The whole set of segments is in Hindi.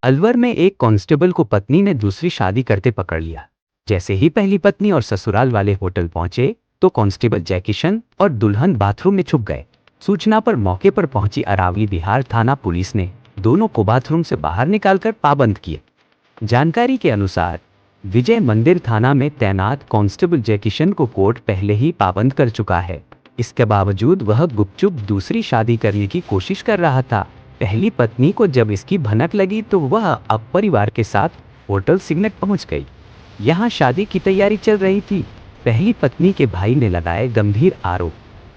अलवर में एक कांस्टेबल को पत्नी ने दूसरी शादी करते पकड़ लिया। जैसे ही पहली पत्नी और ससुराल वाले होटल पहुंचे तो कांस्टेबल जयकिशन और दुल्हन बाथरूम में छुप गए। सूचना पर मौके पर पहुंची अरावली बिहार थाना पुलिस ने दोनों को बाथरूम से बाहर निकालकर पाबंद किए। जानकारी के अनुसार विजय मंदिर थाना में तैनात कांस्टेबल जयकिशन को कोर्ट पहले ही पाबंद कर चुका है। इसके बावजूद वह गुपचुप दूसरी शादी करने की कोशिश कर रहा था। पहली पत्नी को जब इसकी भनक लगी तो वह अब परिवार के साथ होटल सिग्नेट पहुंच गई। यहाँ शादी की तैयारी चल रही थी। पहली पत्नी के भाई ने लगाए गंभीर आरोप।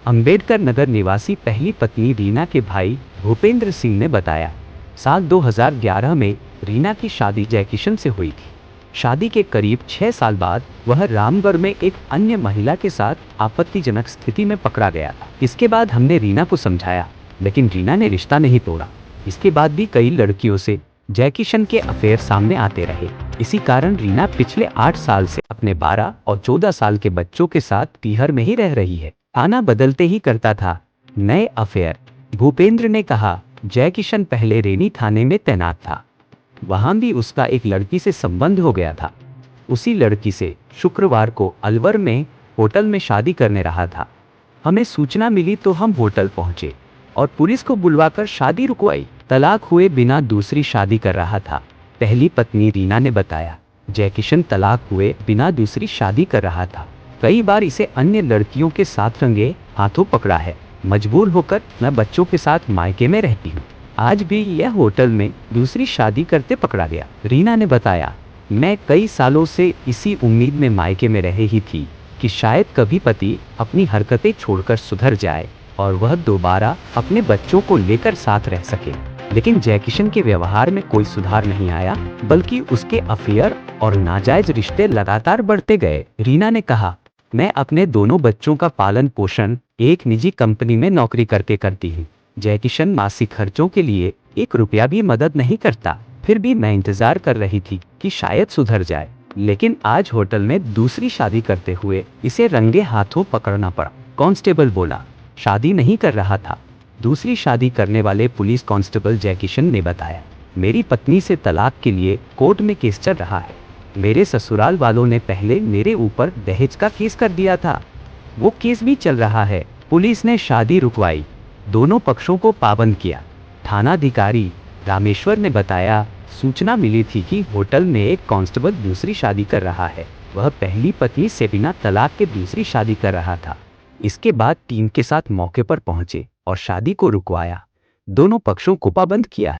अंबेडकर नगर निवासी पहली पत्नी रीना के भाई भूपेंद्र सिंह ने बताया, साल 2011 में रीना की शादी जयकिशन से हुई थी। शादी के करीब 6 साल बाद वह रामगढ़ में एक अन्य महिला के साथ आपत्तिजनक स्थिति में पकड़ा गया था। इसके बाद हमने रीना को समझाया, लेकिन रीना ने रिश्ता नहीं तोड़ा। इसके बाद भी कई लड़कियों से जयकिशन के अफेयर सामने आते रहे। इसी कारण रीना पिछले 8 साल से अपने 12 और 14 साल के बच्चों के साथ पीहर में ही रह रही है। खाना बदलते ही करता था नए अफेयर। भूपेंद्र ने कहा, जयकिशन पहले रेनी थाने में तैनात था। वहां भी उसका एक लड़की से संबंध हो गया था। उसी लड़की से शुक्रवार को अलवर में होटल में शादी करने रहा था। हमें सूचना मिली तो हम होटल पहुंचे और पुलिस को बुलवाकर शादी रुकवाई। तलाक हुए बिना दूसरी शादी कर रहा था। पहली पत्नी रीना ने बताया, जयकिशन तलाक हुए बिना दूसरी शादी कर रहा था। कई बार इसे अन्य लड़कियों के साथ रंगे हाथों पकड़ा है। मजबूर होकर मैं बच्चों के साथ मायके में रहती हूँ। आज भी यह होटल में दूसरी शादी करते पकड़ा गया। रीना ने बताया, मैं कई सालों से इसी उम्मीद में मायके में रह ही थी कि शायद कभी पति अपनी हरकतें छोड़कर सुधर जाए और वह दोबारा अपने बच्चों को लेकर साथ रह सके। लेकिन जयकिशन के व्यवहार में कोई सुधार नहीं आया, बल्कि उसके अफेयर और नाजायज रिश्ते लगातार बढ़ते गए। रीना ने कहा, मैं अपने दोनों बच्चों का पालन पोषण एक निजी कंपनी में नौकरी करके करती हूँ। जयकिशन मासिक खर्चों के लिए 1 रुपया भी मदद नहीं करता। फिर भी मैं इंतजार कर रही थी कि शायद सुधर जाए, लेकिन आज होटल में दूसरी शादी करते हुए इसे रंगे हाथों पकड़ना पड़ा। कांस्टेबल बोला, शादी नहीं कर रहा था। दूसरी शादी करने वाले पुलिस कांस्टेबल जयकिशन ने बताया, मेरी पत्नी से तलाक के लिए कोर्ट में केस चल रहा है। मेरे ससुराल वालों ने पहले मेरे ऊपर दहेज का केस कर दिया था। वो केस भी चल रहा है। पुलिस ने शादी रुकवाई, दोनों पक्षों को पाबंद किया। थानाधिकारी रामेश्वर ने बताया, सूचना मिली थी कि होटल में एक कांस्टेबल दूसरी शादी कर रहा है। वह पहली पत्नी से बिना तलाक के दूसरी शादी कर रहा था। इसके बाद टीम के साथ मौके पर पहुंचे और शादी को रुकवाया। दोनों पक्षों को पाबंद किया।